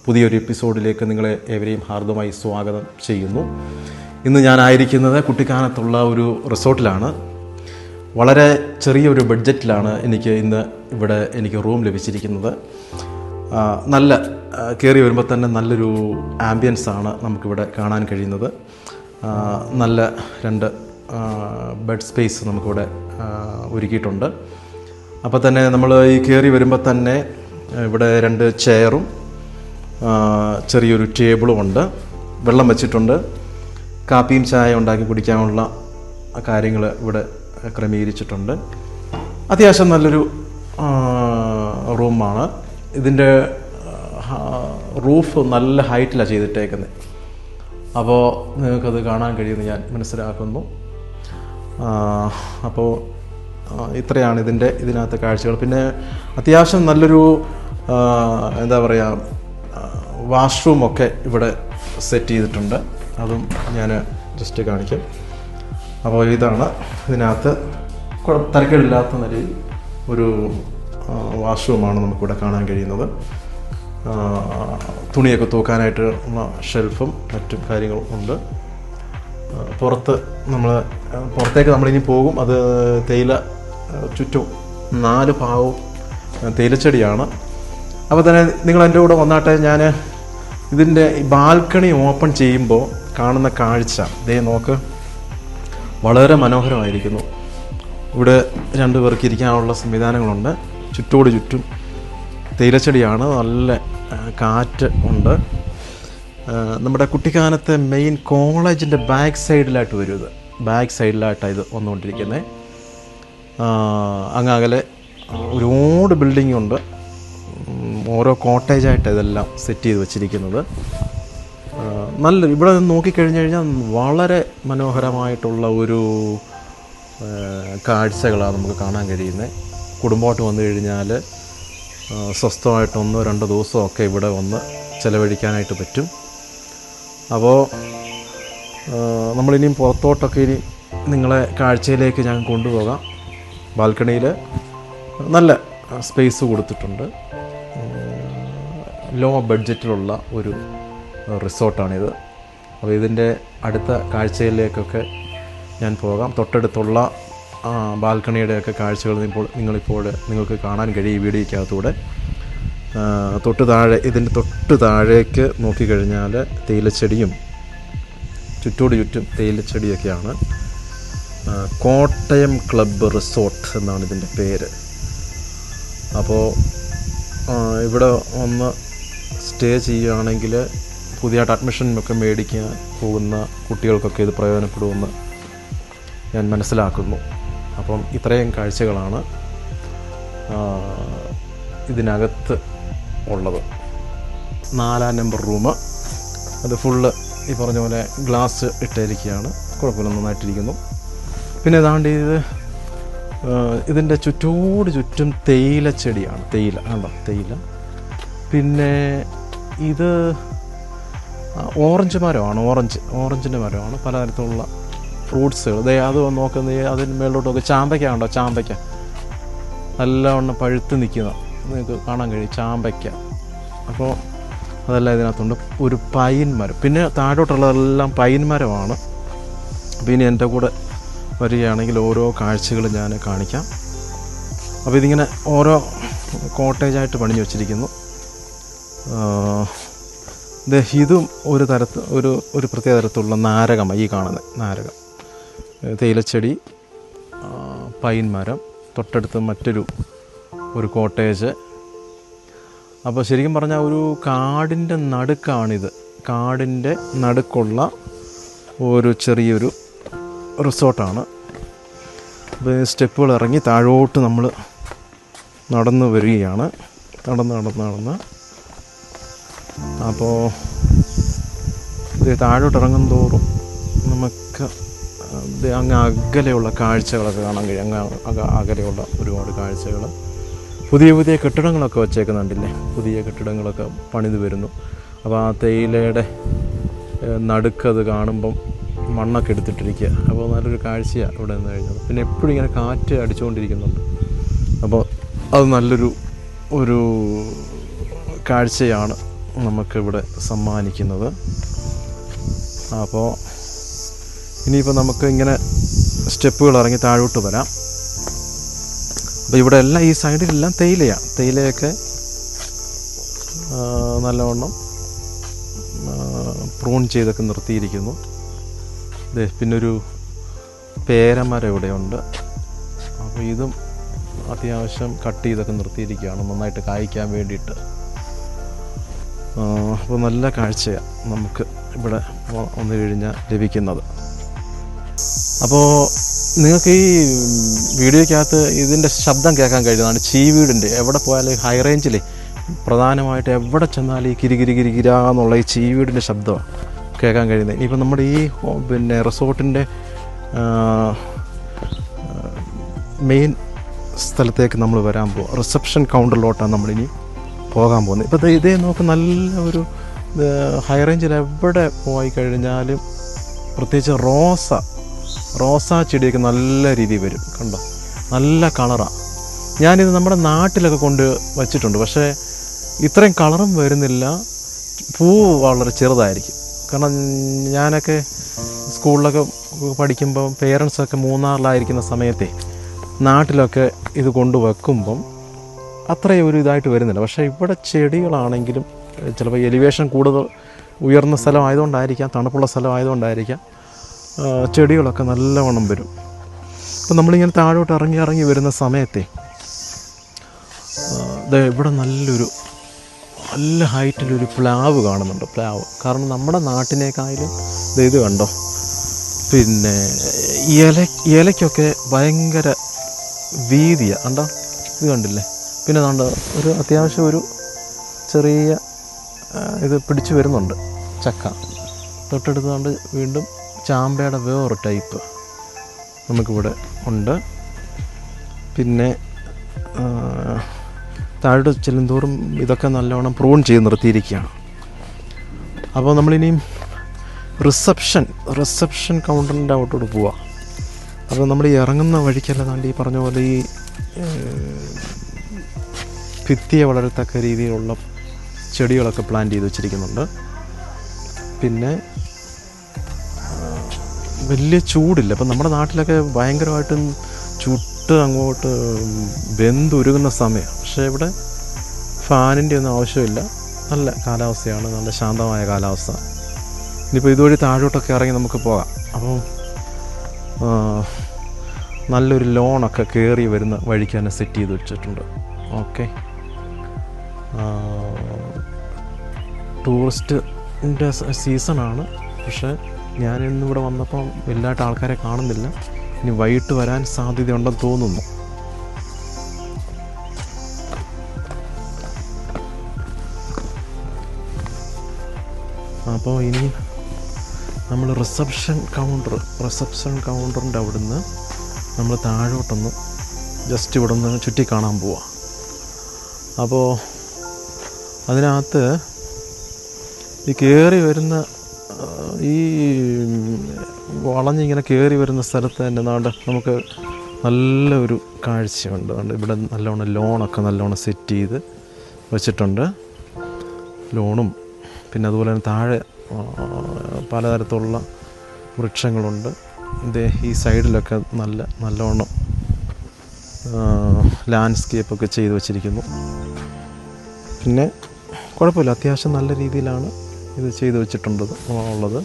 പുതിയൊരു എപ്പിസോഡിലേക്ക് നിങ്ങളെ ഏവരെയും ഹാർദമായി സ്വാഗതം ചെയ്യുന്നു. ഇന്ന് ഞാനായിരിക്കുന്നത് കുട്ടിക്കാനത്തുള്ള ഒരു റിസോർട്ടിലാണ്. വളരെ ചെറിയൊരു ബഡ്ജറ്റിലാണ് എനിക്ക് റൂം ലഭിച്ചിരിക്കുന്നത്. നല്ല കയറി വരുമ്പോൾ തന്നെ നല്ലൊരു ആംബിയൻസാണ് നമുക്കിവിടെ കാണാൻ കഴിയുന്നത്. നല്ല 2 ബെഡ് സ്പേസ് നമുക്കിവിടെ ഒരുക്കിയിട്ടുണ്ട്. അപ്പോൾ തന്നെ നമ്മൾ ഈ കയറി വരുമ്പോൾ തന്നെ ഇവിടെ 2 ചെയറും ചെറിയൊരു ടേബിളും ഉണ്ട്. വെള്ളം വെച്ചിട്ടുണ്ട്. കാപ്പിയും ചായ ഉണ്ടാക്കി കുടിക്കാനുള്ള കാര്യങ്ങൾ ഇവിടെ ക്രമീകരിച്ചിട്ടുണ്ട്. അത്യാവശ്യം നല്ലൊരു റൂമാണ്. ഇതിൻ്റെ റൂഫ് നല്ല ഹൈറ്റിലാണ് ചെയ്തിട്ടേക്കുന്നത്. അപ്പോൾ നിങ്ങൾക്കത് കാണാൻ കഴിയുമെന്ന് ഞാൻ മനസ്സിലാക്കുന്നു. അപ്പോൾ ഇത്രയാണ് ഇതിനകത്തെ കാഴ്ചകൾ. പിന്നെ അത്യാവശ്യം നല്ലൊരു എന്താ പറയുക, വാഷ്റൂമൊക്കെ ഇവിടെ സെറ്റ് ചെയ്തിട്ടുണ്ട്. അതും ഞാൻ ജസ്റ്റ് കാണിക്കാം. അപ്പോൾ ഇതാണ് ഇതിനകത്ത് തരക്കേടില്ലാത്ത നിലയിൽ ഒരു വാഷ്റൂമാണ് നമുക്കിവിടെ കാണാൻ കഴിയുന്നത്. തുണിയൊക്കെ തൂക്കാനായിട്ട് ഷെൽഫും മറ്റും കാര്യങ്ങളും ഉണ്ട്. പുറത്തേക്ക് നമ്മളിനി പോകും. അത് തേയില ചുറ്റും 4 ഭാഗവും തേയിലച്ചെടിയാണ്. അപ്പോൾ തന്നെ നിങ്ങൾ എൻ്റെ കൂടെ വന്നാട്ടെ. ഞാൻ ഇതിൻ്റെ ബാൽക്കണി ഓപ്പൺ ചെയ്യുമ്പോൾ കാണുന്ന കാഴ്ച നോക്ക്, വളരെ മനോഹരമായിരിക്കുന്നു. ഇവിടെ 2 പേർക്ക് ഇരിക്കാനുള്ള സംവിധാനങ്ങളുണ്ട്. ചുറ്റോട് ചുറ്റും തേയിലച്ചെടിയാണ്. നല്ല കാറ്റ് ഉണ്ട്. നമ്മുടെ കുട്ടിക്കാനത്തെ മെയിൻ കോളേജിൻ്റെ ബാക്ക് സൈഡിലായിട്ട് വരും. ബാക്ക് സൈഡിലായിട്ടാണ് ഇത് വന്നുകൊണ്ടിരിക്കുന്നത്. അങ്ങകലെ ഒരുപാട് ബിൽഡിംഗ് ഉണ്ട്. ഓരോ കോട്ടേജായിട്ട് ഇതെല്ലാം സെറ്റ് ചെയ്ത് വെച്ചിരിക്കുന്നത്. ഇവിടെ നോക്കിക്കഴിഞ്ഞ് കഴിഞ്ഞാൽ വളരെ മനോഹരമായിട്ടുള്ള ഒരു കാഴ്ചകളാണ് നമുക്ക് കാണാൻ കഴിയുന്നത്. കുടുംബമായിട്ട് വന്നു കഴിഞ്ഞാൽ സ്വസ്ഥമായിട്ട് 1-2 ദിവസമൊക്കെ ഇവിടെ വന്ന് ചിലവഴിക്കാനായിട്ട് പറ്റും. അപ്പോൾ നമ്മളിനിയും പുറത്തോട്ടൊക്കെ നിങ്ങളെ കാഴ്ചയിലേക്ക് ഞാൻ കൊണ്ടുപോകാം. ബാൽക്കണിയിൽ നല്ല സ്പേസ് കൊടുത്തിട്ടുണ്ട്. ലോ ബഡ്ജറ്റിലുള്ള ഒരു റിസോർട്ടാണിത്. അപ്പോൾ ഇതിൻ്റെ അടുത്ത കാഴ്ചയിലേക്കൊക്കെ ഞാൻ പോകാം. തൊട്ടടുത്തുള്ള ബാൽക്കണിയുടെയൊക്കെ കാഴ്ചകൾ നിങ്ങൾക്ക് കാണാൻ കഴിയും ഈ വീഡിയോയ്ക്കകത്തൂടെ. ഇതിൻ്റെ തൊട്ട് താഴേക്ക് നോക്കിക്കഴിഞ്ഞാൽ തേയിലച്ചെടിയും ചുറ്റോട് ചുറ്റും തേയിലച്ചെടിയൊക്കെയാണ്. കോട്ടയം ക്ലബ്ബ് റിസോർട്ട് എന്നാണ് ഇതിൻ്റെ പേര്. അപ്പോൾ ഇവിടെ ഒന്ന് സ്റ്റേ ചെയ്യുകയാണെങ്കിൽ പുതിയതായിട്ട് അഡ്മിഷനൊക്കെ മേടിക്കാൻ പോകുന്ന കുട്ടികൾക്കൊക്കെ ഇത് പ്രയോജനപ്പെടുമെന്ന് ഞാൻ മനസ്സിലാക്കുന്നു. അപ്പം ഇത്രയും കാഴ്ചകളാണ് ഇതിനകത്ത് ഉള്ളത്. 4-ാം നമ്പർ റൂം. അത് ഫുള്ള് ഈ പറഞ്ഞ പോലെ ഗ്ലാസ് ഇട്ടിരിക്കുകയാണ്. കുഴപ്പമില്ല, നന്നായിട്ടിരിക്കുന്നു. പിന്നെ ഏതാണ്ട് ഇതിൻ്റെ ചുറ്റോട് ചുറ്റും തേയിലച്ചെടിയാണ്. തേയില. പിന്നെ ഇത് ഓറഞ്ച് മരമാണ്. ഓറഞ്ചിൻ്റെ മരമാണ്. പലതരത്തിലുള്ള ഫ്രൂട്ട്സുകൾ. അത് നോക്കുന്നത് അതിന് മേളിലോട്ടൊക്കെ ചാമ്പയ്ക്ക നല്ലവണ്ണം പഴുത്ത് നിൽക്കുന്ന നിങ്ങൾക്ക് കാണാൻ കഴിയും. ചാമ്പയ്ക്ക. അപ്പോൾ അതെല്ലാം ഇതിനകത്തുണ്ട്. ഒരു പൈൻ മരം. പിന്നെ താഴോട്ടുള്ളതെല്ലാം പൈൻ മരമാണ്. പിന്നെ എൻ്റെ കൂടെ വരികയാണെങ്കിൽ ഓരോ കാഴ്ചകൾ ഞാൻ കാണിക്കാം. അപ്പോൾ ഇതിങ്ങനെ ഓരോ കോട്ടേജായിട്ട് പണിഞ്ഞു വച്ചിരിക്കുന്നു. ഇതും ഒരു പ്രത്യേക തരത്തിലുള്ള നാരകമാണ് ഈ കാണുന്നത്. നാരകം, തേയിലച്ചെടി, പൈൻ മരം, തൊട്ടടുത്ത് ഒരു കോട്ടേജ്. അപ്പോൾ ശരിക്കും പറഞ്ഞാൽ ഒരു കാടിൻ്റെ നടുക്കാണിത്. കാടിൻ്റെ നടുക്കുള്ള ഒരു ചെറിയൊരു റിസോർട്ടാണ്. അപ്പോൾ സ്റ്റെപ്പുകൾ ഇറങ്ങി താഴോട്ട് നമ്മൾ നടന്ന് വരികയാണ്. നടന്ന് അപ്പോൾ ഇത് താഴോട്ട് ഇറങ്ങും തോറും നമുക്ക് അങ്ങ് അകലെയുള്ള കാഴ്ചകളൊക്കെ കാണാൻ കഴിയും. അകലെയുള്ള ഒരുപാട് കാഴ്ചകൾ. പുതിയ കെട്ടിടങ്ങളൊക്കെ വച്ചേക്കുന്നുണ്ടല്ലേ. പുതിയ കെട്ടിടങ്ങളൊക്കെ പണിത് വരുന്നു. അപ്പോൾ ആ തേയിലയുടെ നടുക്കത് കാണുമ്പം മണ്ണൊക്കെ എടുത്തിട്ടിരിക്കുക. അപ്പോൾ നല്ലൊരു കാഴ്ചയാണ് ഇവിടെ നിന്ന് കഴിഞ്ഞത്. പിന്നെ എപ്പോഴും ഇങ്ങനെ കാറ്റ് അടിച്ചുകൊണ്ടിരിക്കുന്നുണ്ട്. അപ്പോൾ അത് നല്ലൊരു കാഴ്ചയാണ് നമുക്കിവിടെ സമ്മാനിക്കുന്നത്. അപ്പോൾ ഇനിയിപ്പോൾ നമുക്ക് ഇങ്ങനെ സ്റ്റെപ്പുകൾ ഇറങ്ങി താഴോട്ട് വരാം. അപ്പോൾ ഇവിടെ എല്ലാം ഈ സൈഡിലെല്ലാം തേയിലയാണ്. തേയിലയൊക്കെ നല്ലവണ്ണം പ്രൂൺ ചെയ്തൊക്കെ നിർത്തിയിരിക്കുന്നു. പിന്നൊരു പേരമരം ഇവിടെയുണ്ട്. അപ്പോൾ ഇതും അത്യാവശ്യം കട്ട് ചെയ്തൊക്കെ നിർത്തിയിരിക്കുകയാണ് നന്നായിട്ട് കായ്ക്കാൻ വേണ്ടിയിട്ട്. അപ്പോൾ നല്ല കാഴ്ചയാണ് നമുക്ക് ഇവിടെ വന്നു കഴിഞ്ഞാൽ ലഭിക്കുന്നത്. അപ്പോൾ നിങ്ങൾക്ക് ഈ വീഡിയോയ്ക്കകത്ത് ഇതിൻ്റെ ശബ്ദം കേൾക്കാൻ കഴിയുന്നതാണ്. ചീവീടിൻ്റെ എവിടെ പോയാലും ഹൈ റേഞ്ചിൽ പ്രധാനമായിട്ട് എവിടെ ചെന്നാലും ഈ കിരികിരാന്നുള്ള ഈ ചീവീടിൻ്റെ ശബ്ദമാണ് കേൾക്കാൻ കഴിയുന്നത്. ഇനിയിപ്പോൾ നമ്മുടെ ഈ പിന്നെ റിസോർട്ടിൻ്റെ മെയിൻ സ്ഥലത്തേക്ക് നമ്മൾ വരാൻ പോകും. റിസപ്ഷൻ കൗണ്ടറിലോട്ടാണ് നമ്മളിനി പോകാൻ പോകുന്നത്. ഇപ്പോൾ ഇതേ നോക്ക് നല്ല ഒരു ഹൈ റേഞ്ചിൽ എവിടെ പോയി കഴിഞ്ഞാലും പ്രത്യേകിച്ച് റോസാ ചെടിയൊക്കെ നല്ല രീതിയിൽ വരും. കണ്ടോ, നല്ല കളറാണ്. ഞാനിത് നമ്മുടെ നാട്ടിലൊക്കെ കൊണ്ട് വച്ചിട്ടുണ്ട്, പക്ഷേ ഇത്രയും കളറും വരുന്നില്ല. പൂവ് വളരെ ചെറുതായിരിക്കും. കാരണം ഞാനൊക്കെ സ്കൂളിലൊക്കെ പഠിക്കുമ്പം പേരൻസൊക്കെ മൂന്നാറിലായിരിക്കുന്ന സമയത്തെ നാട്ടിലൊക്കെ ഇത് കൊണ്ട് വെക്കുമ്പം അത്രയും ഒരു ഇതായിട്ട് വരുന്നില്ല. പക്ഷേ ഇവിടെ ചെടികളാണെങ്കിലും ചിലപ്പോൾ എലിവേഷൻ കൂടുതൽ ഉയർന്ന സ്ഥലമായതുകൊണ്ടായിരിക്കാം, തണുപ്പുള്ള സ്ഥലമായതുകൊണ്ടായിരിക്കാം, ചെടികളൊക്കെ നല്ലവണ്ണം വരും. അപ്പോൾ നമ്മളിങ്ങനെ താഴോട്ട് ഇറങ്ങി വരുന്ന സമയത്തെ ഇവിടെ നല്ല ഹൈറ്റിലൊരു പ്ലാവ് കാണുന്നുണ്ട്. പ്ലാവ് കാരണം നമ്മുടെ നാട്ടിനേക്കാളും ഇത് കണ്ടോ, പിന്നെ ഇലയ്ക്കൊക്കെ ഭയങ്കര വീതിയാണ്. കണ്ടോ, ഇത് കണ്ടില്ലേ? പിന്നെ കണ്ടോ ഒരു അത്യാവശ്യം ഒരു ചെറിയ ഇത് പിടിച്ചു വരുന്നുണ്ട് ചക്ക. തൊട്ടടുത്ത് കൊണ്ട് വീണ്ടും ചാമ്പയുടെ വേറൊരു ടൈപ്പ് നമുക്കിവിടെ ഉണ്ട്. പിന്നെ താഴോട്ട് ചെല്ലുന്തോറും ഇതൊക്കെ നല്ലവണ്ണം പ്രൂൺ ചെയ്ത് നിർത്തിയിരിക്കുകയാണ്. അപ്പോൾ നമ്മളിനിയും റിസപ്ഷൻ കൗണ്ടറിൻ്റെ അവിട്ടോട്ട് പോവാം. അപ്പോൾ നമ്മൾ ഈ ഇറങ്ങുന്ന വഴിക്കല്ല താണ്ടി ഈ പറഞ്ഞ പോലെ ഈ ഭിത്തിയെ വളരത്തക്ക രീതിയിലുള്ള ചെടികളൊക്കെ പ്ലാന്റ് ചെയ്ത് വെച്ചിരിക്കുന്നുണ്ട്. പിന്നെ വലിയ ചൂടില്ല. ഇപ്പം നമ്മുടെ നാട്ടിലൊക്കെ ഭയങ്കരമായിട്ടും ചുട്ട് അങ്ങോട്ട് വെന്തുരുകുന്ന സമയമാണ്. പക്ഷേ ഇവിടെ ഫാനിൻ്റെ ഒന്നും ആവശ്യമില്ല. നല്ല കാലാവസ്ഥയാണ്, നല്ല ശാന്തമായ കാലാവസ്ഥ. ഇനിയിപ്പോൾ ഇതുവഴി താഴോട്ടൊക്കെ ഇറങ്ങി നമുക്ക് പോകാം. അപ്പോൾ നല്ലൊരു ലോണൊക്കെ കയറി വരുന്ന വഴിക്ക് തന്നെ സെറ്റ് ചെയ്ത് വെച്ചിട്ടുണ്ട്. ഓക്കെ, ടൂറിസ്റ്റിൻ്റെ സീസണാണ്. പക്ഷേ ഞാനിന്നിവിടെ വന്നപ്പോൾ വലുതായിട്ട് ആൾക്കാരെ കാണുന്നില്ല. ഇനി വൈകിട്ട് വരാൻ സാധ്യതയുണ്ടെന്ന് തോന്നുന്നു. അപ്പോൾ ഇനി നമ്മൾ റിസപ്ഷൻ കൗണ്ടറിൻ്റെ അവിടുന്ന് നമ്മൾ താഴോട്ടൊന്ന് ജസ്റ്റ് ഇവിടെ നിന്ന് ചുറ്റി കാണാൻ പോവാം. അപ്പോൾ അതിനകത്ത് ഈ കയറി വരുന്ന ഈ വളഞ്ഞിങ്ങനെ കയറി വരുന്ന സ്ഥലത്ത് തന്നെ നമുക്ക് നല്ല ഒരു കാഴ്ചയുണ്ട്. ഇവിടെ നല്ലവണ്ണം ലോണൊക്കെ നല്ലവണ്ണം സെറ്റ് ചെയ്ത് വെച്ചിട്ടുണ്ട്. ലോണും പിന്നെ അതുപോലെ തന്നെ താഴെ പലതരത്തിലുള്ള വൃക്ഷങ്ങളുണ്ട്. ഈ സൈഡിലൊക്കെ നല്ലവണ്ണം ലാൻഡ്സ്കേപ്പൊക്കെ ചെയ്ത് വച്ചിരിക്കുന്നു. പിന്നെ കുഴപ്പമില്ല, അത്യാവശ്യം നല്ല രീതിയിലാണ് ഇത് ചെയ്ത് വെച്ചിട്ടുള്ളത്.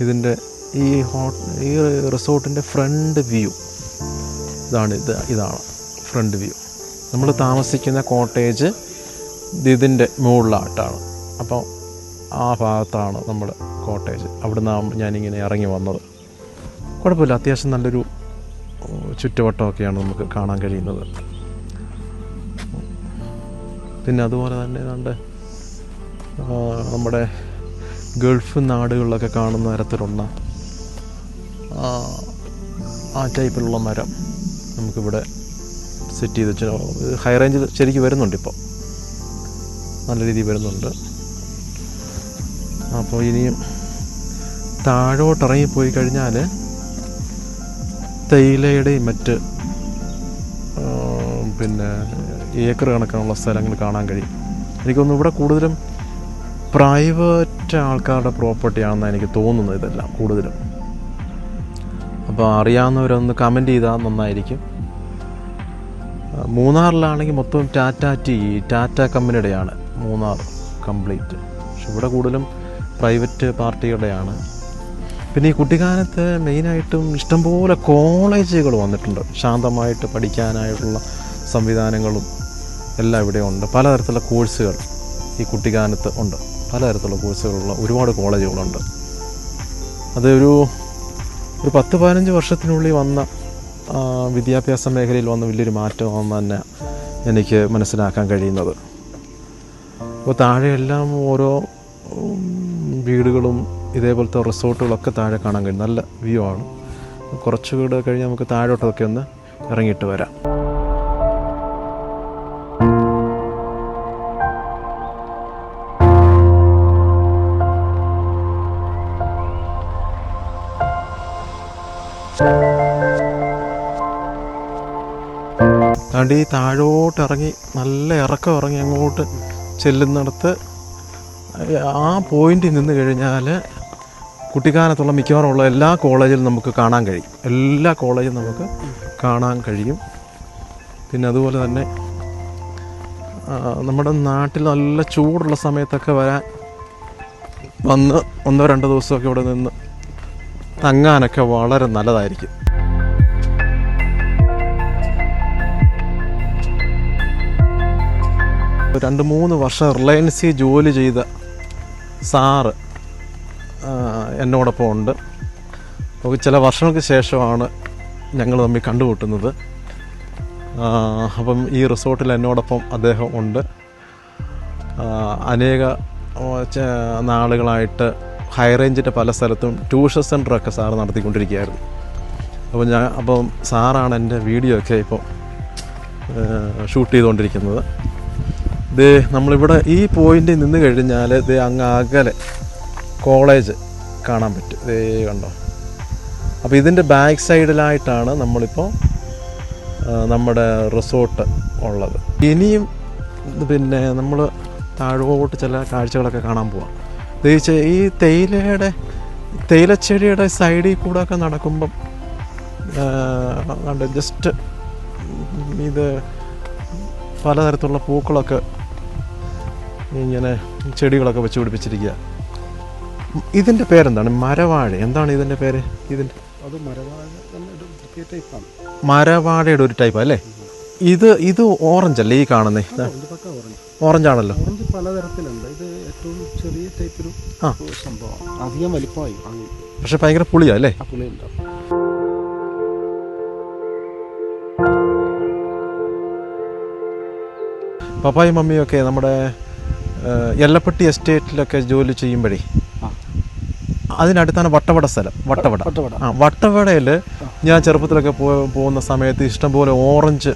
ഇതിൻ്റെ ഈ റിസോർട്ടിൻ്റെ ഫ്രണ്ട് വ്യൂ ഇതാണ് ഫ്രണ്ട് വ്യൂ. നമ്മൾ താമസിക്കുന്ന കോട്ടേജ് ഇതിൻ്റെ മുകളിലായിട്ടാണ്. അപ്പോൾ ആ ഭാഗത്താണ് നമ്മുടെ കോട്ടേജ്. അവിടുന്ന് ഞാനിങ്ങനെ ഇറങ്ങി വന്നത്. കുഴപ്പമില്ല, അത്യാവശ്യം നല്ലൊരു ചുറ്റുവട്ടമൊക്കെയാണ് നമുക്ക് കാണാൻ കഴിയുന്നത്. പിന്നെ അതുപോലെ തന്നെ നമ്മുടെ ഗൾഫ് നാടുകളിലൊക്കെ കാണുന്ന തരത്തിലുള്ള ആ ടൈപ്പിലുള്ള മരം നമുക്കിവിടെ സെറ്റ് ചെയ്ത് വെച്ച് ഹൈ റേഞ്ച് ശരിക്കും വരുന്നുണ്ട്. ഇപ്പോൾ നല്ല രീതിയിൽ വരുന്നുണ്ട്. അപ്പോൾ ഇനിയും താഴോട്ടിറങ്ങിപ്പോയി കഴിഞ്ഞാൽ തേയിലയുടെയും മറ്റ് പിന്നെ ഏക്കർ കണക്കാനുള്ള സ്ഥലങ്ങൾ കാണാൻ കഴിയും. എനിക്കൊന്നും ഇവിടെ കൂടുതലും പ്രൈവറ്റ് ആൾക്കാരുടെ പ്രോപ്പർട്ടിയാണെന്നാണ് എനിക്ക് തോന്നുന്നത് ഇതെല്ലാം കൂടുതലും. അപ്പോൾ അറിയാവുന്നവരൊന്ന് കമൻറ്റ് ചെയ്താൽ നന്നായിരിക്കും. മൂന്നാറിലാണെങ്കിൽ മൊത്തം ടാറ്റ കമ്പനിയുടെയാണ് മൂന്നാർ കംപ്ലീറ്റ്. പക്ഷെ ഇവിടെ കൂടുതലും പ്രൈവറ്റ് പാർട്ടികളുടെയാണ്. പിന്നെ ഈ കുട്ടിക്കാലത്ത് മെയിനായിട്ടും ഇഷ്ടംപോലെ കോളേജുകൾ വന്നിട്ടുണ്ട്. ശാന്തമായിട്ട് പഠിക്കാനായിട്ടുള്ള സംവിധാനങ്ങളും എല്ലാം ഇവിടെ ഉണ്ട്. പലതരത്തിലുള്ള കോഴ്സുകൾ ഈ കുട്ടിക്കാലത്ത് ഉണ്ട്. പലതരത്തിലുള്ള കോഴ്സുകളുള്ള ഒരുപാട് കോളേജുകളുണ്ട്. അത് ഒരു 10-15 വർഷത്തിനുള്ളിൽ വന്ന വിദ്യാഭ്യാസ മേഖലയിൽ വന്ന വലിയൊരു മാറ്റമാണെന്ന് തന്നെ എനിക്ക് മനസ്സിലാക്കാൻ കഴിയുന്നത്. അപ്പോൾ താഴെയെല്ലാം ഓരോ വീടുകളും ഇതേപോലത്തെ റിസോർട്ടുകളൊക്കെ താഴെ കാണാൻ കഴിയും. നല്ല വ്യൂ ആണ്. കുറച്ചുകൂടെ കഴിഞ്ഞ് നമുക്ക് താഴോട്ടൊക്കെ ഒന്ന് ഇറങ്ങിയിട്ട് വരാം. അതുകൊണ്ട് ഈ താഴോട്ട് ഇറങ്ങി നല്ല ഇറക്കം ഇറങ്ങി അങ്ങോട്ട് ചെല്ലുന്നിടത്ത് ആ പോയിന്റിൽ നിന്ന് കഴിഞ്ഞാൽ കുട്ടിക്കാലത്തുള്ള മിക്കവാറുമുള്ള എല്ലാ കോളേജിലും നമുക്ക് കാണാൻ കഴിയും. എല്ലാ കോളേജും നമുക്ക് കാണാൻ കഴിയും. പിന്നെ അതുപോലെ തന്നെ നമ്മുടെ നാട്ടിൽ നല്ല ചൂടുള്ള സമയത്തൊക്കെ വന്ന് 1-2 ദിവസമൊക്കെ ഇവിടെ നിന്ന് തങ്ങാനൊക്കെ വളരെ നല്ലതായിരിക്കും. ഒരു 2-3 വർഷം റിലയൻസിൽ ജോലി ചെയ്ത സാറ് എന്നോടൊപ്പം ഉണ്ട്. അപ്പോൾ ചില വർഷങ്ങൾക്ക് ശേഷമാണ് ഞങ്ങൾ തമ്മിൽ കണ്ടുമുട്ടുന്നത്. അപ്പം ഈ റിസോർട്ടിൽ എന്നോടൊപ്പം അദ്ദേഹം ഉണ്ട്. അനേക നാളുകളായിട്ട് ഹൈ റേഞ്ചിൻ്റെ പല സ്ഥലത്തും ട്യൂഷൻ സെൻ്ററൊക്കെ സാറ് നടത്തിക്കൊണ്ടിരിക്കുകയായിരുന്നു. അപ്പം സാറാണ് എൻ്റെ വീഡിയോ ഒക്കെ ഇപ്പോൾ ഷൂട്ട് ചെയ്തുകൊണ്ടിരിക്കുന്നത്. നമ്മളിവിടെ ഈ പോയിൻ്റിൽ നിന്ന് കഴിഞ്ഞാൽ അങ്ങ് അകലെ കോളേജ് കാണാൻ പറ്റും. കണ്ടോ? അപ്പോൾ ഇതിൻ്റെ ബാക്ക് സൈഡിലായിട്ടാണ് നമ്മളിപ്പോൾ നമ്മുടെ റിസോർട്ട് ഉള്ളത്. ഇനിയും പിന്നെ നമ്മൾ താഴോട്ട് ചില കാഴ്ചകളൊക്കെ കാണാൻ പോവാം. ഈ തേയിലച്ചെടിയുടെ സൈഡിൽ കൂടെ ഒക്കെ നടക്കുമ്പം കണ്ട് ജസ്റ്റ് ഇത് പലതരത്തിലുള്ള പൂക്കളൊക്കെ ഇങ്ങനെ ചെടികളൊക്കെ വെച്ച് പിടിപ്പിച്ചിരിക്കുക. ഇതിൻ്റെ പേരെന്താണ്? മരവാഴ. എന്താണ് ഇതിൻ്റെ പേര്? അത് മരവാഴയുടെ ഒരു ടൈപ്പ് അല്ലേ? ഇത് ഓറഞ്ച് അല്ലേ ഈ കാണുന്നേ? ഓറഞ്ചാണല്ലോ. ഓറഞ്ച് പലതരത്തിലുണ്ട്. ഇത് ഏറ്റവും ചെറിയ ടൈപ്പൊരു സംഭവമാണ്. അധികം വലിപ്പമായി പക്ഷെ ഭയങ്കര പുളിയാ അല്ലേ? പുളിയുണ്ടാവും. പപ്പായും മമ്മിയൊക്കെ നമ്മുടെ എല്ലപ്പെട്ടി എസ്റ്റേറ്റിലൊക്കെ ജോലി ചെയ്യുമ്പോഴേ അതിനടുത്താണ് വട്ടവട സ്ഥലം. വട്ടവടയിൽ ഞാൻ ചെറുപ്പത്തിലൊക്കെ പോകുന്ന സമയത്ത് ഇഷ്ടംപോലെ ഓറഞ്ച്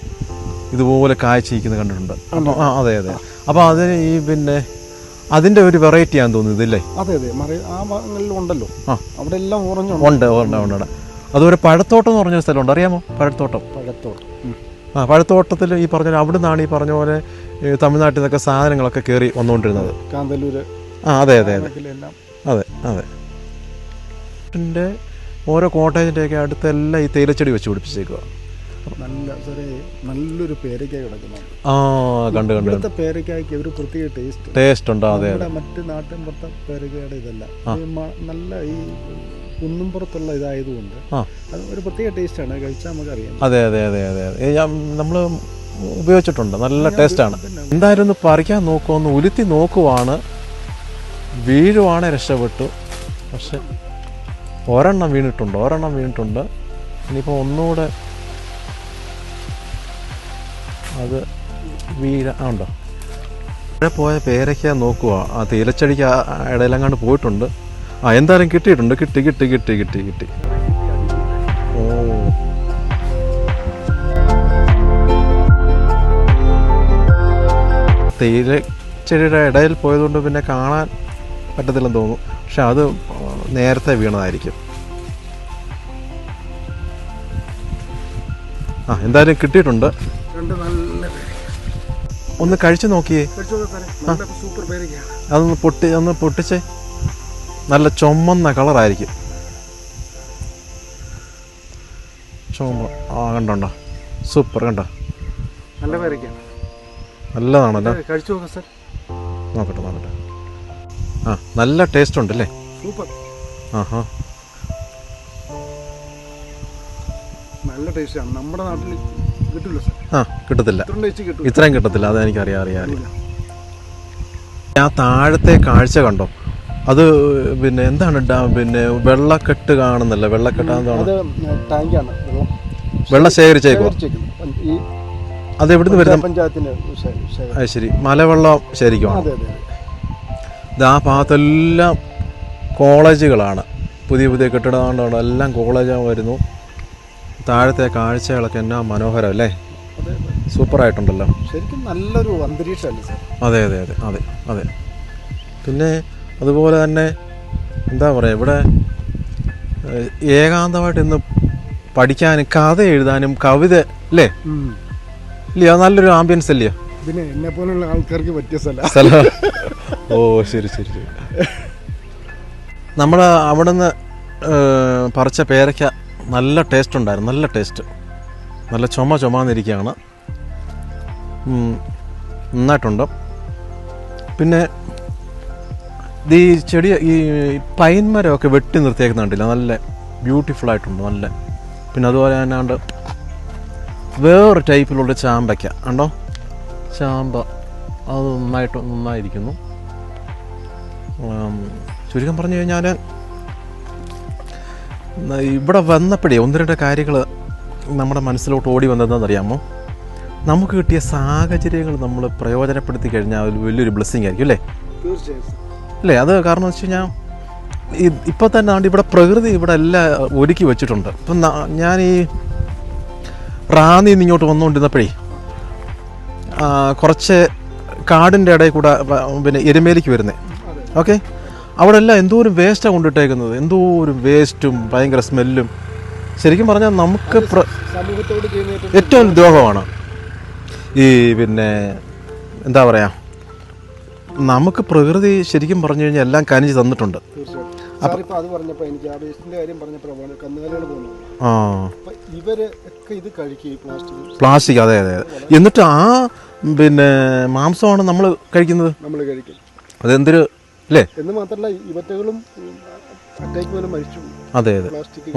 ഇതുപോലെ കായ്ച്ചിരിക്കുന്നത് കണ്ടിട്ടുണ്ട്. അതെ. അപ്പോൾ അതിന് ഈ പിന്നെ അതിൻ്റെ ഒരു വെറൈറ്റി ആണെന്ന് തോന്നുന്നു ഇതില്ലേ? അതെ. ആ ഭാഗങ്ങളിലും ഉണ്ടല്ലോ. അവിടെ എല്ലാം ഓറഞ്ച് ഉണ്ട്. അതുപോലെ പഴത്തോട്ടം എന്ന് പറഞ്ഞൊരു സ്ഥലമുണ്ട്. അറിയാമോ? പഴത്തോട്ടം. പഴത്തോട്ടത്തിൽ ഈ പറഞ്ഞ അവിടെ നിന്നാണ് ഈ പറഞ്ഞ പോലെ തമിഴ്നാട്ടിൽ നിന്നൊക്കെ സാധനങ്ങളൊക്കെ കയറി വന്നുകൊണ്ടിരുന്നത്. കാന്തല്ലൂർ. അതെ. ൻ്റെ ഓരോ കോട്ടേജിൻ്റെയൊക്കെ അടുത്തെല്ലാം ഈ തേയിലച്ചെടി വെച്ച് പിടിപ്പിച്ചേക്കുക. നല്ലൊരു പേരയ്ക്ക കിടക്കുന്നുണ്ട്. കണ്ടു. പേരയ്ക്കായ്ക്ക് ഒരു പ്രത്യേക ടേസ്റ്റ് ഉണ്ട്. അതെ. മറ്റ് നാട്ടിൻ പുറത്തെ പേരയ്ക്കയുടെ ഇതല്ല. നല്ല ഈ കുന്നുംപുറത്തുള്ള ഇതായതുകൊണ്ട് അത് ഒരു പ്രത്യേക ടേസ്റ്റാണ്. കഴിച്ചാൽ നമുക്കറിയാം. അതെ. നമ്മൾ ഉപയോഗിച്ചിട്ടുണ്ട്. നല്ല ടേസ്റ്റാണ്. എന്തായാലും ഒന്ന് പറിക്കാൻ നോക്കുമെന്ന് ഉലുത്തി നോക്കുവാണ്. വീഴുവാണെ രക്ഷപ്പെട്ടു. പക്ഷെ ഒരെണ്ണം വീണിട്ടുണ്ട്. ഇനിയിപ്പോൾ ഒന്നുകൂടെ അത് ഉണ്ടോ? ഇവിടെ പോയ പേരയ്ക്ക നോക്കുക. ആ തേയിലച്ചെടിക്ക് ഇടയിലെങ്ങാണ്ട് പോയിട്ടുണ്ട്. എന്തായാലും കിട്ടിയിട്ടുണ്ട്. കിട്ടി. ഓ, തേയിലച്ചെടിയുടെ ഇടയിൽ പോയതുകൊണ്ട് പിന്നെ കാണാൻ പറ്റത്തില്ലെന്ന് തോന്നുന്നു. പക്ഷെ അത് നേരത്തെ വീണതായിരിക്കും. എന്തായാലും കിട്ടിയിട്ടുണ്ട്. ഒന്ന് കഴിച്ചു നോക്കിയേ. സൂപ്പർ പേരക്കയാണ്. ഒന്ന് പൊട്ടിച്ചേ. നല്ല ചുമന്ന കളറായിരിക്കും. ചുമ കണ്ടോ, സൂപ്പർ. കണ്ടോ, നല്ല പേരക്കയാണ്. നല്ലതാണല്ലോ. കഴിച്ചു നോക്കാം സാർ. നോക്കട്ടെ. നല്ല ടേസ്റ്റ് ഉണ്ട് അല്ലേ? സൂപ്പർ. ആഹാ, നല്ല ടേസ്റ്റാണ്. നമ്മുടെ നാട്ടിൽ കിട്ടില്ല സാർ. കിട്ടത്തില്ല, ഇത്രയും കിട്ടത്തില്ല. അതെനിക്കറിയാം. ആ താഴത്തെ കാഴ്ച കണ്ടോ? അത് പിന്നെ എന്താണ്, പിന്നെ വെള്ളക്കെട്ട് കാണുന്നില്ല. വെള്ളക്കെട്ടാണ്, വെള്ളം ശേഖരിച്ചേക്കോ? അത് എവിടുന്ന് വരുന്ന പഞ്ചായത്തിന്? ശരി, മലവെള്ളം ശേഖരിക്കുവാണ്. ഇത് ആ ഭാഗത്തെല്ലാം കോളേജുകളാണ്. പുതിയ കെട്ടിടമാണ്, എല്ലാം കോളേജാണ് വരുന്നു. താഴത്തെ കാഴ്ചകളൊക്കെ എന്നാ മനോഹരം അല്ലേ? സൂപ്പറായിട്ടുണ്ടല്ലോ. ശരിക്കും നല്ലൊരു അന്തരീക്ഷമല്ലേ സാർ? അതെ. പിന്നെ അതുപോലെ തന്നെ എന്താ പറയുക, ഇവിടെ ഏകാന്തമായിട്ട് ഇന്ന് പഠിക്കാനും കഥ എഴുതാനും കവിത അല്ലേ? ഇല്ലയോ? നല്ലൊരു ആംബിയൻസ് അല്ലയോ? പിന്നെ എന്നെ പോലുള്ള ആൾക്കാർക്ക് പറ്റിയ സ്ഥലം. ഓ ശരി. നമ്മൾ അവിടെ നിന്ന് പറിച്ച പേരയ്ക്ക നല്ല ടേസ്റ്റ് ഉണ്ടായിരുന്നു. നല്ല ടേസ്റ്റ്, നല്ല ചുമന്നിരിക്കുകയാണ്. നന്നായിട്ടുണ്ട്. പിന്നെ ഈ ചെടി, ഈ പൈൻ മരമൊക്കെ വെട്ടി നിർത്തിയേക്കുന്നുണ്ടല്ലോ, നല്ല ബ്യൂട്ടിഫുൾ ആയിട്ടുണ്ട്. നല്ല. പിന്നെ അതുപോലെ തന്നെ വേറൊരു ടൈപ്പിലുള്ള ചാമ്പയ്ക്ക ഉണ്ടോ? ചാമ്പ അത് നന്നായിരിക്കുന്നു. ചുരുക്കം പറഞ്ഞു കഴിഞ്ഞാൽ ഇവിടെ വന്നപ്പോഴേ ഒന്ന് രണ്ട് കാര്യങ്ങൾ നമ്മുടെ മനസ്സിലോട്ട് ഓടി വന്നതെന്നറിയാമോ? നമുക്ക് കിട്ടിയ സാഹചര്യങ്ങൾ നമ്മൾ പ്രയോജനപ്പെടുത്തി കഴിഞ്ഞാൽ വലിയൊരു ബ്ലെസ്സിങ് ആയിരിക്കും അല്ലേ? അല്ലേ? അത് കാരണം വെച്ച് കഴിഞ്ഞാൽ ഇപ്പം തന്നെ ഇവിടെ പ്രകൃതി ഇവിടെ എല്ലാം ഒരുക്കി വെച്ചിട്ടുണ്ട്. ഇപ്പം ഞാൻ ഈ റാന്നിയിൽ നിന്ന് ഇങ്ങോട്ട് വന്നുകൊണ്ടിരുന്നപ്പോഴേ കുറച്ച് കാടിൻ്റെ ഇടയിൽ കൂടെ പിന്നെ എരുമേലിക്ക് വരുന്നത്. ഓക്കെ, അവിടെ എല്ലാം എന്തോരം വേസ്റ്റാണ് കൊണ്ടിട്ടേക്കുന്നത്. എന്തോരം വേസ്റ്റും ഭയങ്കര സ്മെല്ലും. ശരിക്കും പറഞ്ഞാൽ നമുക്ക് ഏറ്റവും ദ്രോഹമാണ് ഈ പിന്നെ എന്താ പറയുക, നമുക്ക് പ്രകൃതി ശരിക്കും പറഞ്ഞു കഴിഞ്ഞാൽ എല്ലാം കനിഞ്ഞ് തന്നിട്ടുണ്ട്. പ്ലാസ്റ്റിക്, അതെ. എന്നിട്ട് ആ പിന്നെ മാംസമാണ് നമ്മൾ കഴിക്കുന്നത്. അതെന്തൊരു അല്ലേ? എന്ന് മാത്രമല്ല ഇവറ്റകളും അതെ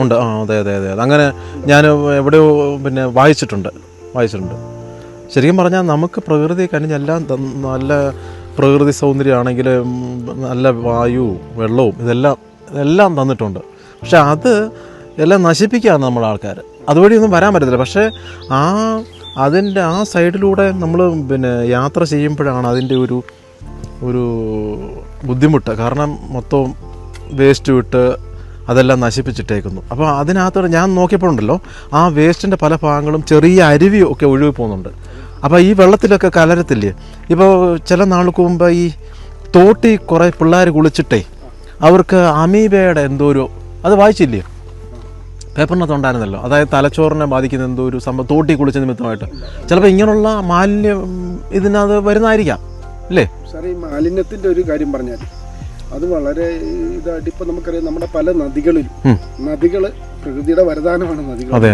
ഉണ്ട്. അതെ. അങ്ങനെ ഞാൻ എവിടെയോ പിന്നെ വായിച്ചിട്ടുണ്ട്. ശരിക്കും പറഞ്ഞാൽ നമുക്ക് പ്രകൃതി കനിഞ്ഞെല്ലാം നല്ല പ്രകൃതി സൗന്ദര്യമാണെങ്കിൽ നല്ല വായു, വെള്ളവും ഇതെല്ലാം തന്നിട്ടുണ്ട്. പക്ഷെ അത് എല്ലാം നശിപ്പിക്കുകയാണ് നമ്മുടെ ആൾക്കാർ. അതുവഴിയൊന്നും വരാൻ പറ്റത്തില്ല. പക്ഷേ അതിൻ്റെ ആ സൈഡിലൂടെ നമ്മൾ പിന്നെ യാത്ര ചെയ്യുമ്പോഴാണ് അതിൻ്റെ ഒരു ബുദ്ധിമുട്ട്. കാരണം മൊത്തം വേസ്റ്റ് വിട്ട് അതെല്ലാം നശിപ്പിച്ചിട്ടേക്കുന്നു. അപ്പോൾ അതിനകത്തോടെ ഞാൻ നോക്കിയപ്പോഴുണ്ടല്ലോ, ആ വേസ്റ്റിൻ്റെ പല ഭാഗങ്ങളും ചെറിയ അരുവിയൊക്കെ ഒഴുകി പോകുന്നുണ്ട്. അപ്പോൾ ഈ വെള്ളത്തിലൊക്കെ കലരത്തില്ലേ? ഇപ്പോൾ ചില നാൾക്ക് മുമ്പ് ഈ തോട്ടി കുറേ പിള്ളേർ കുളിച്ചിട്ടേ അവർക്ക് അമീബയുടെ അത് വായിച്ചില്ലേ? പേപ്പറിനകത്ത് ഉണ്ടായിരുന്നല്ലോ. അതായത് തലച്ചോറിനെ ബാധിക്കുന്ന എന്തോ ഒരു സംഭവം തോട്ടി കുളിച്ച നിമിത്തമായിട്ട്. ചിലപ്പോൾ ഇങ്ങനെയുള്ള മാലിന്യം ഇതിനകത്ത് വരുന്നതായിരിക്കാം അല്ലേ? സാർ, ഈ മാലിന്യത്തിൻ്റെ ഒരു കാര്യം പറഞ്ഞാൽ അത് വളരെ ഇതായിട്ട് ഇപ്പം നമുക്കറിയാം, നമ്മുടെ പല നദികൾ പ്രകൃതിയുടെ വരദാനമാണ് നദികൾ. അതെ.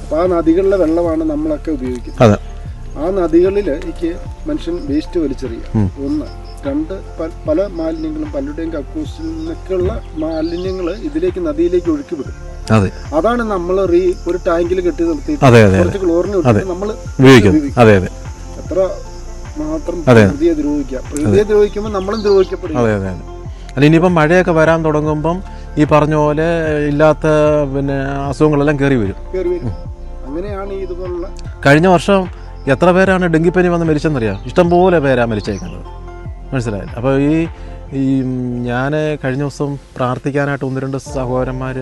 അപ്പോൾ ആ നദികളിലെ വെള്ളമാണ് നമ്മളൊക്കെ ഉപയോഗിക്കുന്നത്. അതെ. ആ നദികളിലേക്ക് മനുഷ്യൻ വേസ്റ്റ് വലിച്ചെറിയുക. ഒന്ന്. രണ്ട്, പല മാലിന്യങ്ങളും പലരുടെയും കക്കൂസിൽ നിന്നൊക്കെയുള്ള മാലിന്യങ്ങൾ നദിയിലേക്ക് ഒഴുക്കി വിടും. അതാണ് നമ്മൾ ഒരു ടാങ്കിൽ കെട്ടി നിർത്തിയിട്ട് കുറച്ച് ക്ലോറിൻ നമ്മൾ ഉപയോഗിക്കും. എത്ര മാത്രം പ്രകൃതിയെ ദ്രോഹിക്കാം. പ്രകൃതിയെ ദ്രോഹിക്കുമ്പോൾ നമ്മളും ദ്രോഹിക്കപ്പെടും. അല്ല, ഇനിയിപ്പം മഴയൊക്കെ വരാൻ തുടങ്ങുമ്പം ഈ പറഞ്ഞ പോലെ ഇല്ലാത്ത പിന്നെ അസുഖങ്ങളെല്ലാം കയറി വരും. അങ്ങനെയാണ് ഇതുപോലുള്ള. കഴിഞ്ഞ വർഷം എത്ര പേരാണ് ഡെങ്കിപ്പനി വന്ന് മരിച്ചെന്നറിയാം? ഇഷ്ടംപോലെ പേരാണ് മരിച്ചേക്കുന്നത്. മനസ്സിലായില്ല? അപ്പോൾ ഈ ഞാൻ കഴിഞ്ഞ ദിവസം പ്രാർത്ഥിക്കാനായിട്ട് 1-2 സഹോദരന്മാർ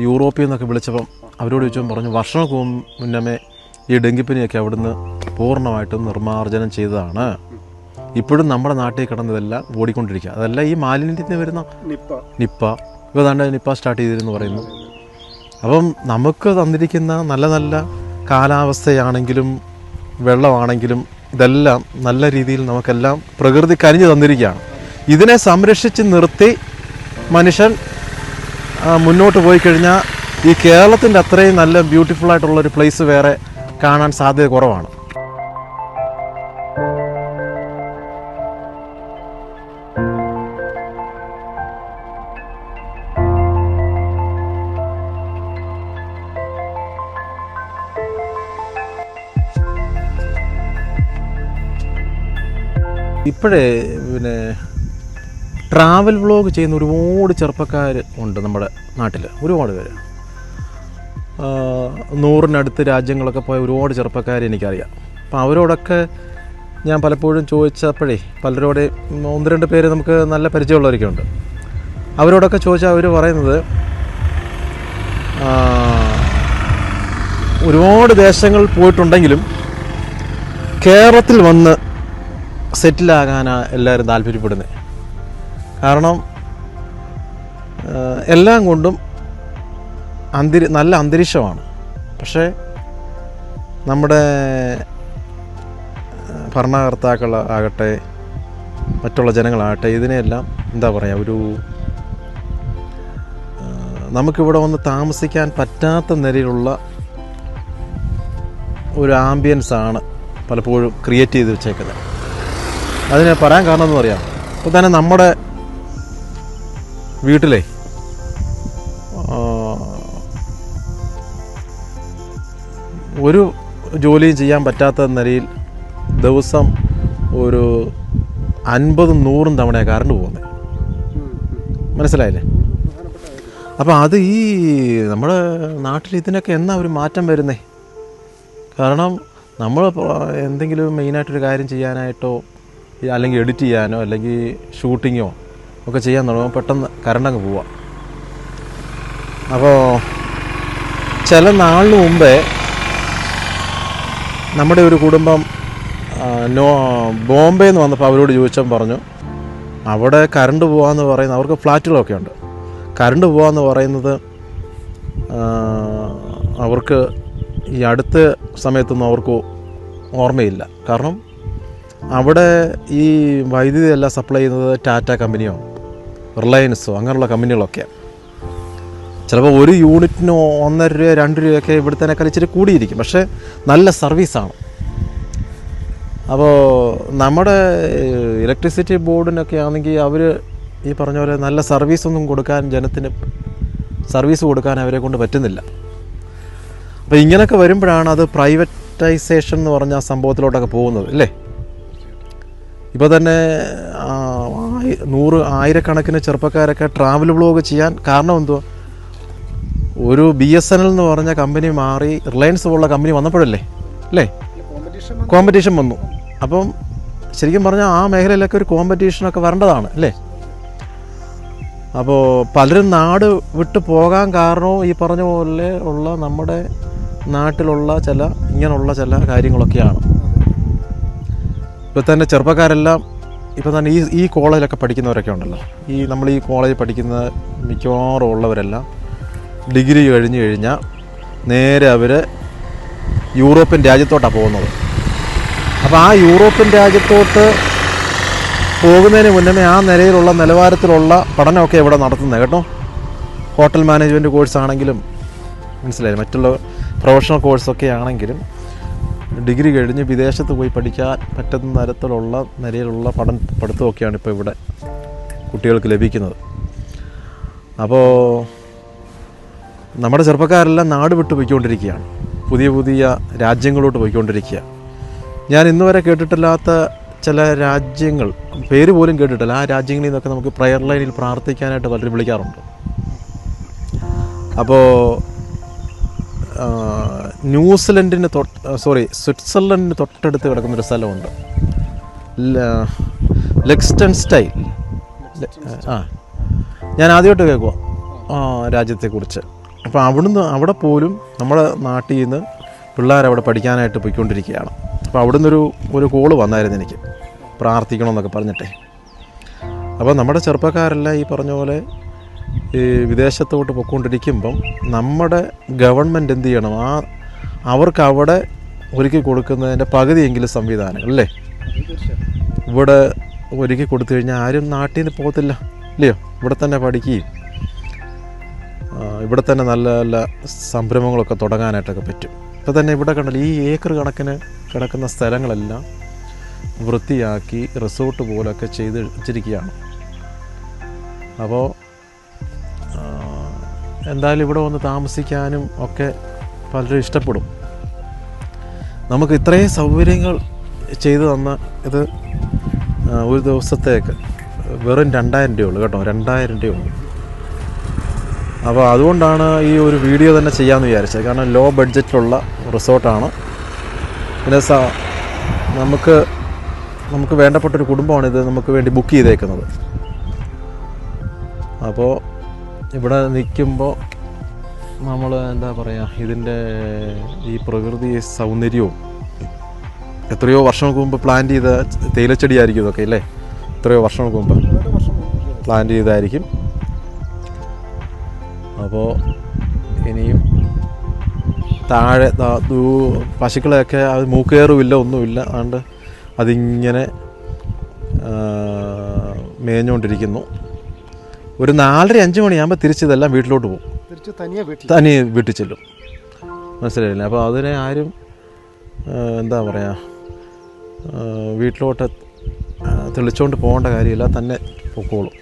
യൂറോപ്പിൽ നിന്നൊക്കെ വിളിച്ചപ്പം അവരോട് ചോദിച്ചപ്പോൾ പറഞ്ഞു, വർഷങ്ങൾക്ക് മുന്നമേ ഈ ഡെങ്കിപ്പനിയൊക്കെ അവിടുന്ന് പൂർണ്ണമായിട്ടും നിർമ്മാർജ്ജനം ചെയ്തതാണ്. ഇപ്പോഴും നമ്മുടെ നാട്ടിൽ കിടന്നതെല്ലാം ഓടിക്കൊണ്ടിരിക്കുക. അതെല്ലാം ഈ മാലിന്യത്തിൽ നിന്ന് വരുന്ന നിപ്പ ഇപ്പോൾ താണ്ട് നിപ്പ സ്റ്റാർട്ട് ചെയ്തിരുന്നു പറയുന്നു. അപ്പം നമുക്ക് തന്നിരിക്കുന്ന നല്ല കാലാവസ്ഥയാണെങ്കിലും വെള്ളമാണെങ്കിലും ഇതെല്ലാം നല്ല രീതിയിൽ നമുക്കെല്ലാം പ്രകൃതി കനിഞ്ഞു തന്നിരിക്കുകയാണ്. ഇതിനെ സംരക്ഷിച്ച് നിർത്തി മനുഷ്യൻ മുന്നോട്ട് പോയി കഴിഞ്ഞാൽ ഈ കേരളത്തിൻ്റെ അത്രയും നല്ല ബ്യൂട്ടിഫുൾ ആയിട്ടുള്ളൊരു പ്ലേസ് വേറെ കാണാൻ സാധ്യത കുറവാണ്. ഇപ്പോഴേ പിന്നെ ട്രാവൽ വ്ളോഗ് ചെയ്യുന്ന ഒരുപാട് ചെറുപ്പക്കാർ ഉണ്ട് നമ്മുടെ നാട്ടിൽ, ഒരുപാട് പേര്. 100-നടുത്ത് രാജ്യങ്ങളൊക്കെ പോയ ഒരുപാട് ചെറുപ്പക്കാർ എനിക്കറിയാം. അപ്പം അവരോടൊക്കെ ഞാൻ പലപ്പോഴും ചോദിച്ചപ്പോഴേ പലരോടെ 1-2 പേര് നമുക്ക് നല്ല പരിചയമുള്ളവരൊക്കെ ഉണ്ട്. അവരോടൊക്കെ ചോദിച്ചാൽ അവർ പറയുന്നത് ഒരുപാട് ദേശങ്ങൾ പോയിട്ടുണ്ടെങ്കിലും കേരളത്തിൽ വന്ന് സെറ്റിലാകാനാണ് എല്ലാവരും താല്പര്യപ്പെടുന്നത്. കാരണം എല്ലാം കൊണ്ടും നല്ല അന്തരീക്ഷമാണ്. പക്ഷേ നമ്മുടെ ഭരണകർത്താക്കൾ ആകട്ടെ മറ്റുള്ള ജനങ്ങളാകട്ടെ ഇതിനെയെല്ലാം എന്താ പറയുക, ഒരു നമുക്കിവിടെ വന്ന് താമസിക്കാൻ പറ്റാത്ത നിലയിലുള്ള ഒരു ആംബിയൻസാണ് പലപ്പോഴും ക്രിയേറ്റ് ചെയ്ത് വെച്ചേക്കുന്നത്. അതിന് പറയാൻ കാരണം എന്ന് പറയാം, ഇപ്പോൾ തന്നെ നമ്മുടെ വീട്ടിലെ ഒരു ജോലിയും ചെയ്യാൻ പറ്റാത്ത നിലയിൽ ദിവസം ഒരു 50-100 തവണയാണ് കറണ്ട് പോകുന്നത്. മനസ്സിലായില്ലേ? അപ്പോൾ അത് ഈ നമ്മുടെ നാട്ടിൽ ഇതിനൊക്കെ എന്നാ ഒരു മാറ്റം വരുന്നേ? കാരണം നമ്മൾ എന്തെങ്കിലും മെയിനായിട്ടൊരു കാര്യം ചെയ്യാനായിട്ടോ അല്ലെങ്കിൽ എഡിറ്റ് ചെയ്യാനോ അല്ലെങ്കിൽ ഷൂട്ടിങ്ങോ ഒക്കെ ചെയ്യാൻ തുടങ്ങുമ്പോൾ പെട്ടെന്ന് കറണ്ടങ്ങ് പോവാം. അപ്പോൾ ചില നാളിന് മുമ്പേ നമ്മുടെ ഒരു കുടുംബം ബോംബെ നിന്ന് വന്നപ്പോൾ അവരോട് ചോദിച്ചാൽ പറഞ്ഞു അവിടെ കറണ്ട് പോകാമെന്ന് പറയുന്നത്, അവർക്ക് ഫ്ലാറ്റുകളൊക്കെ ഉണ്ട്, കറണ്ട് പോകാമെന്ന് പറയുന്നത് അവർക്ക് ഈ അടുത്ത സമയത്തൊന്നും അവർക്ക് ഓർമ്മയില്ല. കാരണം അവിടെ ഈ വൈദ്യുതി എല്ലാം സപ്ലൈ ചെയ്യുന്നത് ടാറ്റ കമ്പനിയോ റിലയൻസോ അങ്ങനെയുള്ള കമ്പനികളൊക്കെയാണ്. ചിലപ്പോൾ ഒരു യൂണിറ്റിന് 1.5 രൂപ 2 രൂപയൊക്കെ ഇവിടുത്തേക്കാൾ ഇച്ചിരി കൂടിയിരിക്കും, പക്ഷേ നല്ല സർവീസാണ്. അപ്പോൾ നമ്മുടെ ഇലക്ട്രിസിറ്റി ബോർഡിനൊക്കെ ആണെങ്കിൽ അവർ ഈ പറഞ്ഞ പോലെ നല്ല സർവീസൊന്നും കൊടുക്കാൻ, ജനത്തിന് സർവീസ് കൊടുക്കാൻ അവരെ കൊണ്ട് പറ്റുന്നില്ല. അപ്പോൾ ഇങ്ങനെയൊക്കെ വരുമ്പോഴാണ് അത് പ്രൈവറ്റൈസേഷൻ എന്ന് പറഞ്ഞ സംഭവത്തിലോട്ടൊക്കെ പോകുന്നത് അല്ലേ? ഇപ്പോൾ തന്നെ 100,000-കണക്കിന് ചെറുപ്പക്കാരൊക്കെ ട്രാവൽ വ്ളോഗ് ചെയ്യാൻ കാരണം എന്തുവാ? ഒരു BSNL എന്ന് പറഞ്ഞ കമ്പനി മാറി റിലയൻസ് പോലുള്ള കമ്പനി വന്നപ്പോഴല്ലേ അല്ലേ കോമ്പറ്റീഷൻ വന്നു. അപ്പം ശരിക്കും പറഞ്ഞാൽ ആ മേഖലയിലൊക്കെ ഒരു കോമ്പറ്റീഷനൊക്കെ വരേണ്ടതാണ് അല്ലേ? അപ്പോൾ പലരും നാട് വിട്ട് പോകാൻ കാരണവും ഈ പറഞ്ഞ പോലെ ഉള്ള നമ്മുടെ നാട്ടിലുള്ള ഇങ്ങനെയുള്ള ചില കാര്യങ്ങളൊക്കെയാണ്. ഇപ്പോൾ തന്നെ ചെറുപ്പക്കാരെല്ലാം ഇപ്പോൾ തന്നെ ഈ കോളേജിലൊക്കെ പഠിക്കുന്നവരൊക്കെ ഉണ്ടല്ലോ, നമ്മൾ ഈ കോളേജിൽ പഠിക്കുന്ന മിക്കവാറും ഉള്ളവരെല്ലാം ഡിഗ്രി കഴിഞ്ഞ് കഴിഞ്ഞാൽ നേരെ അവർ യൂറോപ്യൻ രാജ്യത്തോട്ടാണ് പോകുന്നത്. അപ്പോൾ ആ യൂറോപ്യൻ രാജ്യത്തോട്ട് പോകുന്നതിന് മുന്നേ ആ നിലവാരത്തിലുള്ള പഠനമൊക്കെ ഇവിടെ നടത്തുന്നത് കേട്ടോ. ഹോട്ടൽ മാനേജ്മെൻറ്റ് കോഴ്സാണെങ്കിലും മനസ്സിലായി, മറ്റുള്ള പ്രൊഫഷണൽ കോഴ്സൊക്കെ ആണെങ്കിലും ഡിഗ്രി കഴിഞ്ഞ് വിദേശത്ത് പോയി പഠിക്കാൻ പറ്റുന്ന നിലയിലുള്ള പഠിത്തമൊക്കെയാണ് ഇപ്പോൾ ഇവിടെ കുട്ടികൾക്ക് ലഭിക്കുന്നത്. അപ്പോൾ നമ്മുടെ ചെറുപ്പക്കാരെല്ലാം നാട് വിട്ട് പോയിക്കൊണ്ടിരിക്കുകയാണ്, പുതിയ പുതിയ രാജ്യങ്ങളോട്ട് പോയിക്കൊണ്ടിരിക്കുക. ഞാൻ ഇന്ന് വരെ കേട്ടിട്ടില്ലാത്ത ചില രാജ്യങ്ങൾ, പേര് പോലും കേട്ടിട്ടില്ല, ആ രാജ്യങ്ങളിൽ നിന്നൊക്കെ നമുക്ക് പ്രയർ ലൈനിൽ പ്രാർത്ഥിക്കാനായിട്ട് പലരും വിളിക്കാറുണ്ട്. അപ്പോൾ സ്വിറ്റ്സർലൻഡിന് തൊട്ടടുത്ത് കിടക്കുന്നൊരു സ്ഥലമുണ്ട്, ലിechtenstein. ഞാൻ ആദ്യമായിട്ട് കേൾക്കുക രാജ്യത്തെക്കുറിച്ച്. അപ്പോൾ അവിടെ പോലും നമ്മുടെ നാട്ടിൽ നിന്ന് പിള്ളേരവിടെ പഠിക്കാനായിട്ട് പോയിക്കൊണ്ടിരിക്കുകയാണ്. അപ്പോൾ അവിടുന്ന് ഒരു കോള് വന്നായിരുന്നു എനിക്ക്, പ്രാർത്ഥിക്കണമെന്നൊക്കെ പറഞ്ഞിട്ടേ. അപ്പോൾ നമ്മുടെ ചെറുപ്പക്കാരെല്ലാം ഈ പറഞ്ഞ പോലെ ഈ വിദേശത്തോട്ട് പോയിക്കൊണ്ടിരിക്കുമ്പം നമ്മുടെ ഗവൺമെൻറ് എന്ത് ചെയ്യണം, അവർക്ക് അവിടെ ഒരുക്കി കൊടുക്കുന്നതിൻ്റെ പകുതിയെങ്കിലും സംവിധാനങ്ങൾ അല്ലേ ഇവിടെ ഒരുക്കി കൊടുത്തു കഴിഞ്ഞാൽ ആരും നാട്ടിൽ നിന്ന് പോകത്തില്ല ഇല്ലയോ? ഇവിടെ തന്നെ പഠിക്കുകയും ഇവിടെ തന്നെ നല്ല നല്ല സംരംഭങ്ങളൊക്കെ തുടങ്ങാനായിട്ടൊക്കെ പറ്റും. ഇപ്പോൾ തന്നെ ഇവിടെ കണ്ടല്ലോ, ഈ ഏക്കർ കണക്കിന് കിടക്കുന്ന സ്ഥലങ്ങളെല്ലാം വൃത്തിയാക്കി റിസോർട്ട് പോലൊക്കെ ചെയ്ത് വെച്ചിരിക്കുകയാണ്. അപ്പോൾ എന്തായാലും ഇവിടെ വന്ന് താമസിക്കാനും ഒക്കെ പലരും ഇഷ്ടപ്പെടും. നമുക്ക് ഇത്രയും സൗകര്യങ്ങൾ ചെയ്തു തന്ന ഇത് ഒരു ദിവസത്തേക്ക് വെറും 2000 രൂപയുള്ളൂ കേട്ടോ, 2000 രൂപയുള്ളൂ. അപ്പോൾ അതുകൊണ്ടാണ് ഈ ഒരു വീഡിയോ തന്നെ ചെയ്യാമെന്ന് വിചാരിച്ചത്. കാരണം ലോ ബഡ്ജറ്റിലുള്ള റിസോർട്ടാണ്. പിന്നെ നമുക്ക് വേണ്ടപ്പെട്ടൊരു കുടുംബമാണിത് നമുക്ക് വേണ്ടി ബുക്ക് ചെയ്തേക്കുന്നത്. അപ്പോൾ ഇവിടെ നിൽക്കുമ്പോൾ നമ്മൾ എന്താ പറയുക, ഇതിൻ്റെ ഈ പ്രകൃതി സൗന്ദര്യവും എത്രയോ വർഷങ്ങൾക്ക് മുമ്പ് പ്ലാൻ ചെയ്ത തേയിലച്ചെടിയായിരിക്കും ഇതൊക്കെ അല്ലേ? എത്രയോ വർഷങ്ങൾക്ക് മുമ്പ് പ്ലാൻ ചെയ്തായിരിക്കും. അപ്പോൾ ഇനിയും താഴെ പശുക്കളെയൊക്കെ അത് മൂക്കേറുമില്ല, ഒന്നുമില്ല. അതുകൊണ്ട് അതിങ്ങനെ മേഞ്ഞുകൊണ്ടിരിക്കുന്നു. ഒരു 4:30-5 മണിയാകുമ്പോൾ തിരിച്ചിതെല്ലാം വീട്ടിലോട്ട് പോകും, തനിയെ വീട്ടിൽ ചെല്ലും. മനസ്സിലായില്ലേ? അപ്പോൾ അതിനെ ആരും എന്താ പറയുക, വീട്ടിലോട്ട് തെളിച്ചുകൊണ്ട് പോകേണ്ട കാര്യമില്ല, തന്നെ പൊക്കോളും.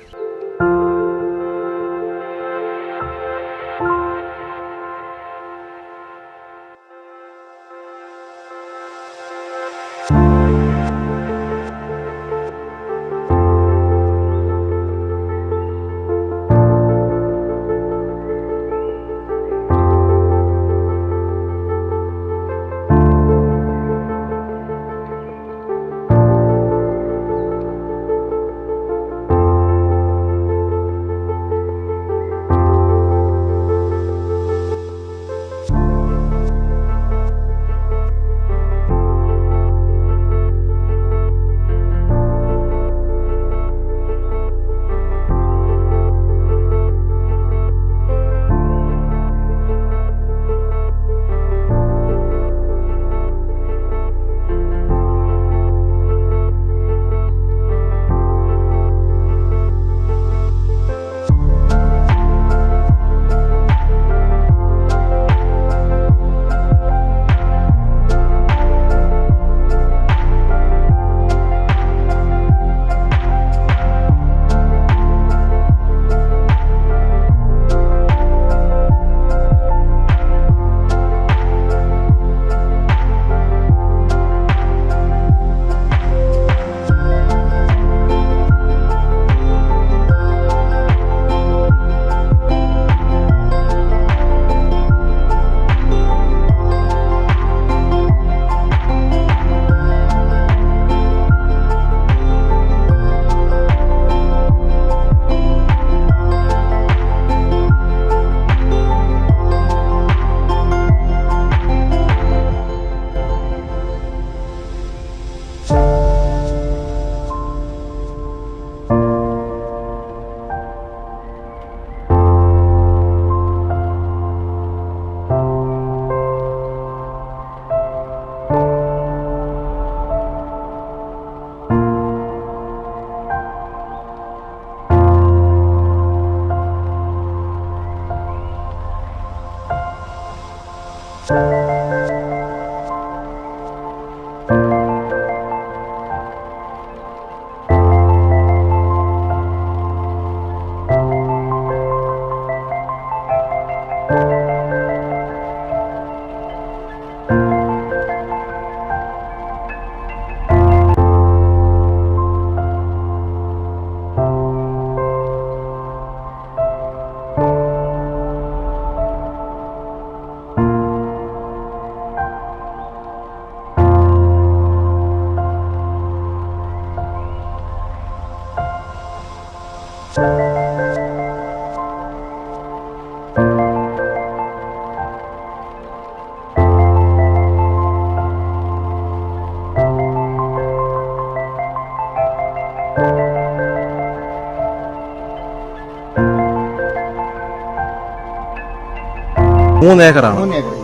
മൂന്ന് ഏക്കറാണ്. 3 ഏക്കർ.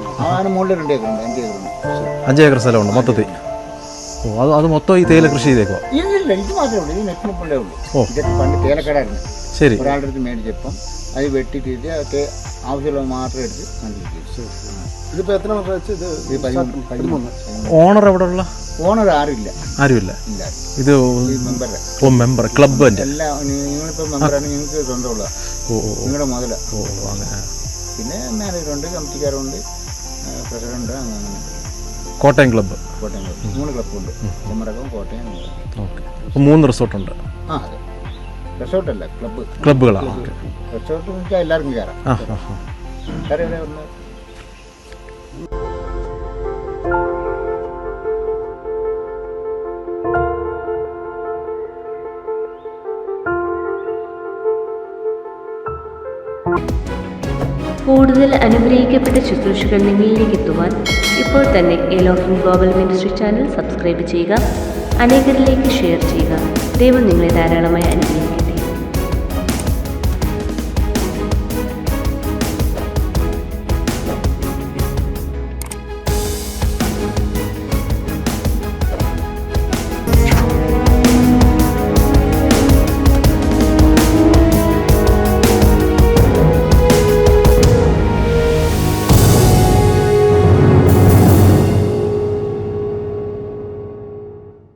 അതിന് മുകളിൽ 2 ഏക്കറുണ്ട്, 5 ഏക്കറുണ്ട്. 5 ഏക്കർ സ്ഥലമുണ്ട് മൊത്തത്തിൽ. ഓ അത് മൊത്തം ഈ തേയില കൃഷി ചെയ്തേക്കോ? ഇല്ല, ഇത് മാത്രമേ ഉള്ളൂ. ഈ നെറ്റിനിപ്പുള്ളേ ഉള്ളൂ. ഇതൊക്കെ പണ്ട് തേയിലക്കടായിരുന്നു. ശരി. ഒരാളുടെ അടുത്ത് മേടിച്ചപ്പം അത് വെട്ടിയിട്ട് ഒക്കെ ആവശ്യമുള്ളത് മാത്രം എടുത്ത് നട്ടിരിക്കും. ഇതിപ്പോൾ എത്ര വർഷം വെച്ച് ഇത്? 13. ഓണർ എവിടെ ഉള്ള? ഓണർ ആരുമില്ല. ആരുമില്ല. ഇത് മെമ്പറുടെ. ഓ മെമ്പർ ക്ലബിൻ്റെ എല്ലാം നിങ്ങളിപ്പോൾ മെമ്പറാണ്, നിങ്ങൾക്ക് സ്വന്തമുള്ള നിങ്ങളുടെ മുതല. ഓ അങ്ങനെ. പിന്നെ മാനേജറുണ്ട്, കമ്മിറ്റിക്കാരുണ്ട്, പ്രസിഡന്റ്, അങ്ങനെ. കോട്ടയം ക്ലബ്ബ്. കോട്ടയം ക്ലബ്ബ് 3 ക്ലബ്ബുണ്ട്. കുമരകം, കോട്ടയം. ഓക്കെ. അപ്പോൾ 3 റിസോർട്ടുണ്ട്. ആ അതെ, റിസോർട്ടല്ല, ക്ലബ്ബുകളാണ്. റിസോർട്ട് വെച്ചാൽ എല്ലാവർക്കും കയറാം. കയറി ഒന്ന് കൂടുതൽ അനുഗ്രഹിക്കപ്പെട്ട ശുശ്രൂഷകൾ നിങ്ങളിലേക്ക് എത്തുവാൻ ഇപ്പോൾ തന്നെ Elohim global ministry channel subscribe ചെയ്യുക, അനേകരിലേക്ക് ഷെയർ ചെയ്യുക. ദൈവം നിങ്ങളെ ധാരാളമായി അനുഗ്രഹിക്കും.